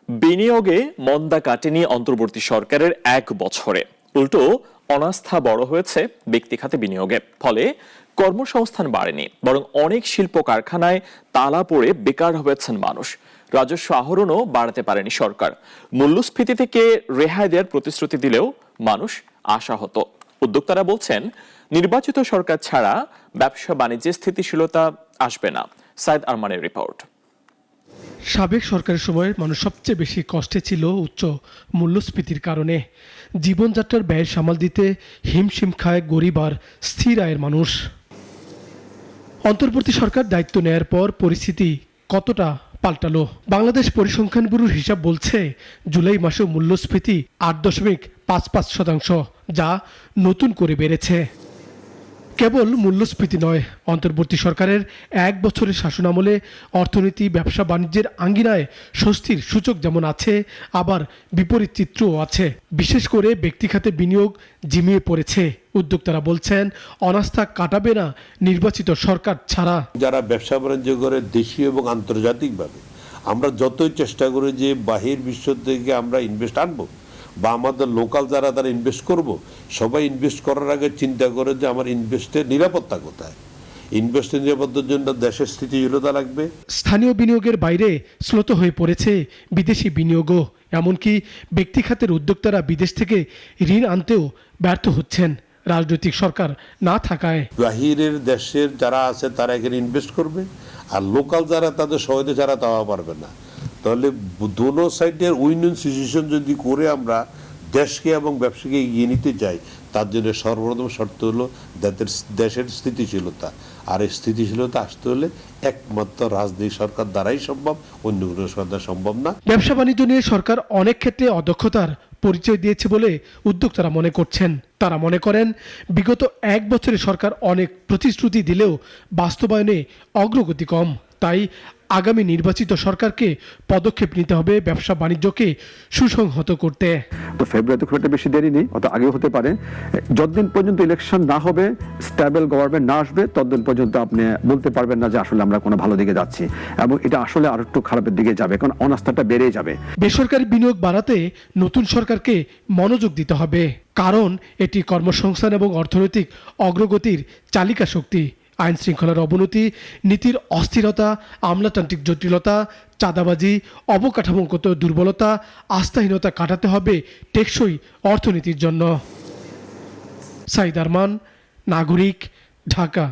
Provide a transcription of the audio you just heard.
বিনিয়োগে মন্দা কাটেনি অন্তর্বর্তী সরকারের এক বছরে, উল্টো অনাস্থা বড় হয়েছে ব্যক্তি খাতে বিনিয়োগে। ফলে কর্মসংস্থান বাড়েনি, বরং অনেক শিল্প কারখানায় তালা পড়ে বেকার হয়েছেন মানুষ। রাজস্ব আহরণও বাড়াতে পারেনি সরকার। মূল্যস্ফীতি থেকে রেহাই দেওয়ার প্রতিশ্রুতি দিলেও মানুষ আশাহত। উদ্যোক্তারা বলছেন, নির্বাচিত সরকার ছাড়া ব্যবসা বাণিজ্যে স্থিতিশীলতা আসবে না। সাইদ আরমানের রিপোর্ট। সাবেক সরকারের সময় মানুষ সবচেয়ে বেশি কষ্টে ছিল উচ্চ মূল্যস্ফীতির কারণে। জীবনযাত্রার ব্যয় সামাল দিতে হিমশিম খায় গরিব আর স্থির আয়ের মানুষ। অন্তর্বর্তী সরকার দায়িত্ব নেয়ার পর পরিস্থিতি কতটা পাল্টালো? বাংলাদেশ পরিসংখ্যান ব্যুরোর হিসাব বলছে, জুলাই মাসে মূল্যস্ফীতি 8.55%, যা নতুন করে বেড়েছে। কেবল মূল্যস্ফীতি নয়, অন্তর্বর্তী সরকারের এক বছরের শাসনামলে অর্থনীতি, ব্যবসা বাণিজ্যের আঙ্গিনায় স্বস্তির সূচক যেমন আছে, আবার বিপরীত চিত্রও আছে। বিশেষ করে ব্যক্তি খাতে বিনিয়োগ ঝিমিয়ে পড়েছে। উদ্যোক্তারা বলছেন, অনাস্থা কাটাবে না নির্বাচিত সরকার ছাড়া। যারা ব্যবসা বাণিজ্য করে দেশীয় এবং আন্তর্জাতিকভাবে, আমরা যতই চেষ্টা করি যে বাহির বিশ্ব থেকে আমরা ইনভেস্ট আনবো বা আমাদের লোকাল যারা তারা ইনভেস্ট করব, সবাই ইনভেস্ট করার আগে চিন্তা করে যে আমার ইনভেস্টের নিরাপত্তা কোথায়। ইনভেস্টের নিরাপত্তার জন্য দেশের স্থিতিশীলতা লাগবে। স্থানীয় বিনিয়োগের বাইরে শ্লথ হয়ে পড়েছে বিদেশি বিনিয়োগও। এমনকি ব্যক্তি খাতের উদ্যোক্তারা বিদেশ থেকে ঋণ আনতেও ব্যর্থ হচ্ছেন রাজনৈতিক সরকার না থাকায়। বাহিরের দেশের যারা আছে তারা এখানে ইনভেস্ট করবে, আর লোকাল যারা তাদের সহায়তা ছাড়া তাওয়া পারবে না। তাহলে দোনো সাইডের উইন উইন সিচুয়েশন যদি করে আমরা দেশকে এবং ব্যবসাকে এগিয়ে নিতে চাই, তার জন্য সর্বপ্রথম শর্ত হলো দেশের স্থিতিশীলতা। আর এই স্থিতিশীলতা আসতে হলে একমাত্র রাজনৈতিক সরকার দ্বারাই সম্ভব, অন্য কোনো সরকার সম্ভব না। ব্যবসা বাণিজ্য নিয়ে সরকার অনেক ক্ষেত্রে অদক্ষতার পরিচয় দিয়েছে বলে উদ্যোক্তারা মনে করছেন। তারা মনে করেন, বিগত এক বছরে সরকার অনেক প্রতিশ্রুতি দিলেও বাস্তবায়নে অগ্রগতি কম। তাই আগামী নির্বাচিত সরকারকে পদক্ষেপ নিতে হবে ব্যবসা বাণিজ্যকে সুসংহত করতে। তো ফেব্রুয়ারিতে খুব একটা বেশি দেরি নেই, অত আগেও হতে পারে। যতদিন পর্যন্ত ইলেকশন না হবে, স্টেবল গভর্নমেন্ট না আসবে, ততদিন পর্যন্ত আপনি বলতে পারবেন না যে আসলে আমরা কোনো ভালো দিকে যাচ্ছি, এবং এটা আসলে আরো একটু খারাপের দিকে যাবে, কারণ অনাস্থাটা বেড়ে যাবে। বেসরকারি বিনিয়োগ বাড়াতে নতুন সরকারকে মনোযোগ দিতে হবে, কারণ এটি কর্মসংস্থান এবং অর্থনৈতিক অগ্রগতির চালিকা শক্তি। আইন শৃঙ্খলার অবনতি, নীতির অস্থিরতা, আমলাতান্ত্রিক জটিলতা, চাঁদাবাজি, অবকাঠামোগত দুর্বলতা, আস্থাহীনতা কাটাতে হবে টেকসই অর্থনীতির জন্য। সাইদ আরমান, নাগরিক, ঢাকা।